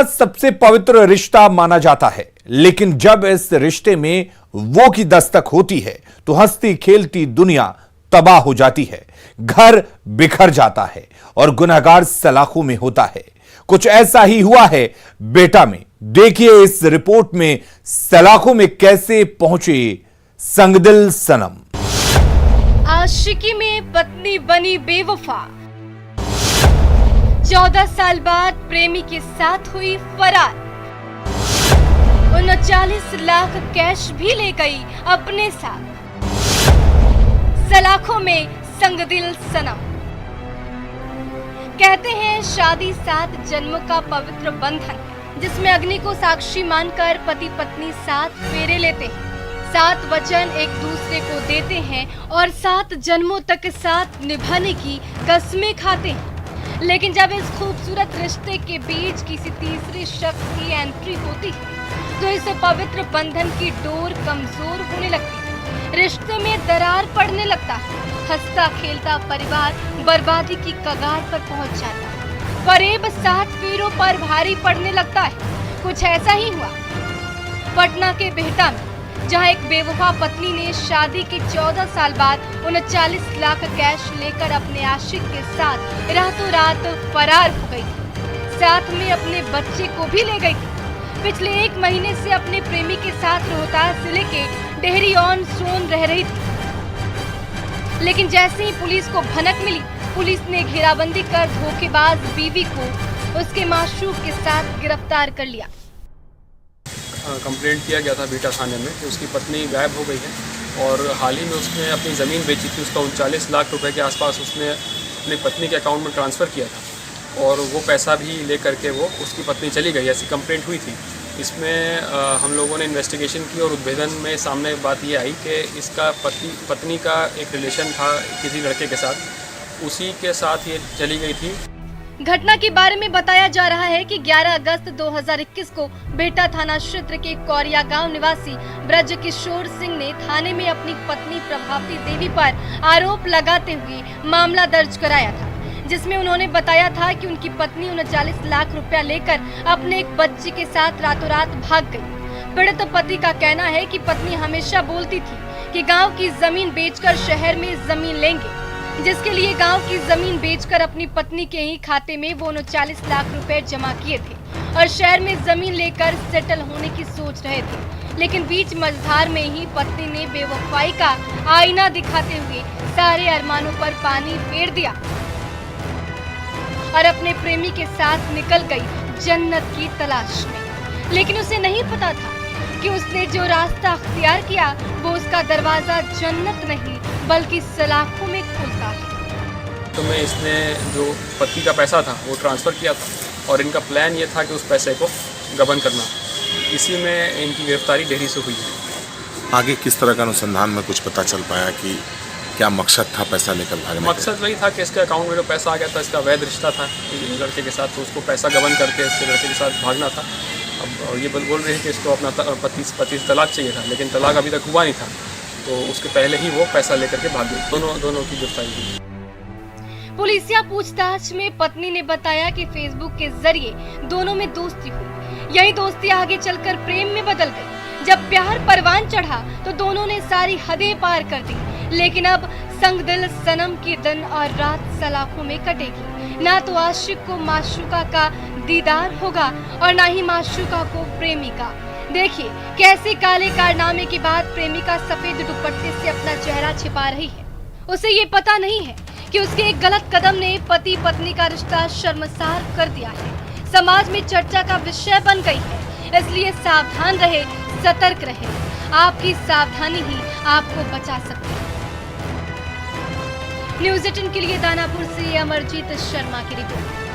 का सबसे पवित्र रिश्ता माना जाता है, लेकिन जब इस रिश्ते में वो की दस्तक होती है तो हंसती खेलती दुनिया तबाह हो जाती है, घर बिखर जाता है और गुनहगार सलाखों में होता है। कुछ ऐसा ही हुआ है बेटा में। देखिए इस रिपोर्ट में सलाखों में कैसे पहुंचे संगदिल सनम। आशिकी में पत्नी बनी बेवफा, 14 साल बाद प्रेमी के साथ हुई फरार, 39 लाख कैश भी ले गई अपने साथ। सलाखों में संगदिल सनम। कहते हैं शादी 7 जन्मों का पवित्र बंधन, जिसमें अग्नि को साक्षी मानकर पति पत्नी 7 फेरे लेते हैं, 7 वचन एक दूसरे को देते हैं और 7 जन्मों तक साथ निभाने की कसमें खाते हैं। लेकिन जब इस खूबसूरत रिश्ते के बीच किसी तीसरे शख्स की एंट्री होती है तो इस पवित्र बंधन की डोर कमजोर होने लगती है, रिश्ते में दरार पड़ने लगता है, हंसता खेलता परिवार बर्बादी की कगार पर पहुंच जाता है, फरेब 7 फेरों पर भारी पड़ने लगता है। कुछ ऐसा ही हुआ पटना के बिहटा में, जहां एक बेवफा पत्नी ने शादी के 14 साल बाद 39 लाख कैश लेकर अपने आशिक के साथ रातों रात फरार हो गई थी, साथ में अपने बच्चे को भी ले गई थी। पिछले 1 महीने से अपने प्रेमी के साथ रोहतास जिले के डेहरी ऑन सोन रह रही थी, लेकिन जैसे ही पुलिस को भनक मिली, पुलिस ने घेराबंदी कर धोखेबाज बीवी को उसके माशूक के साथ गिरफ्तार कर लिया। कंप्लेंट किया गया था बीटा थाने में कि उसकी पत्नी गायब हो गई है और हाल ही में उसने अपनी ज़मीन बेची थी। उसका 39 लाख रुपए के आसपास उसने अपनी पत्नी के अकाउंट में ट्रांसफ़र किया था और वो पैसा भी ले करके वो उसकी पत्नी चली गई, ऐसी कंप्लेंट हुई थी। इसमें हम लोगों ने इन्वेस्टिगेशन की और उद्भेदन में सामने बात ये आई कि इसका पत्नी का एक रिलेशन था किसी लड़के के साथ, उसी के साथ ये चली गई थी। घटना के बारे में बताया जा रहा है कि 11 अगस्त 2021 को बेहटा थाना क्षेत्र के कौरिया गांव निवासी ब्रज किशोर सिंह ने थाने में अपनी पत्नी प्रभावती देवी पर आरोप लगाते हुए मामला दर्ज कराया था, जिसमें उन्होंने बताया था कि उनकी पत्नी 39 लाख रुपया लेकर अपने एक बच्चे के साथ रातों रात भाग गई। पीड़ित पति का कहना है कि पत्नी हमेशा बोलती थी कि गाँव की जमीन बेचकर शहर में जमीन लेंगे, जिसके लिए गांव की जमीन बेचकर अपनी पत्नी के ही खाते में वो 39 लाख रुपए जमा किए थे और शहर में जमीन लेकर सेटल होने की सोच रहे थे। लेकिन बीच मझधार में ही पत्नी ने बेवफाई का आईना दिखाते हुए सारे अरमानों पर पानी फेर दिया और अपने प्रेमी के साथ निकल गई जन्नत की तलाश में। लेकिन उसे नहीं पता था कि उसने जो रास्ता अख्तियार किया वो उसका दरवाजा जन्नत नहीं बल्कि सलाखों में खुलता है। तो मैं इसने जो पति का पैसा था वो ट्रांसफ़र किया था और इनका प्लान ये था कि उस पैसे को गबन करना। इसी में इनकी गिरफ्तारी डेहरी से हुई है। आगे किस तरह का अनुसंधान में कुछ पता चल पाया कि क्या मकसद था पैसा लेकर भागने का? मकसद वही था कि इसके अकाउंट में जो पैसा आ गया था, इसका वैध रिश्ता था लड़के के साथ, तो उसको पैसा गबन करके इसके लड़के के साथ भागना था। अब ये बोल रहे हैं कि इसको अपना पति से तलाक चाहिए था, लेकिन तलाक अभी तक हुआ नहीं था, तो उसके पहले ही वो पैसा लेकर के भाग गई। दोनों की गिरफ्तारी हुई। पुलिसिया पूछताछ में पत्नी ने बताया कि फेसबुक के जरिए दोनों में दोस्ती हुई। यही दोस्ती आगे चलकर प्रेम में बदल गई। जब प्यार परवान चढ़ा तो दोनों ने सारी हदें पार कर दी। लेकिन अब संगदिल सनम की दिन और रात सलाखों में कटेगी। ना तो आशिक को माशूका का दीदार होगा और ना ही माशूका को प्रेमी का। देखिए कैसे काले कारनामे के बाद प्रेमिका सफेद दुपट्टे से अपना चेहरा छिपा रही है। उसे ये पता नहीं है कि उसके एक गलत कदम ने पति पत्नी का रिश्ता शर्मसार कर दिया है, समाज में चर्चा का विषय बन गई है। इसलिए सावधान रहे, सतर्क रहे। आपकी सावधानी ही आपको बचा सकती है। न्यूज़ 18 के लिए दानापुर से अमरजीत शर्मा की रिपोर्ट।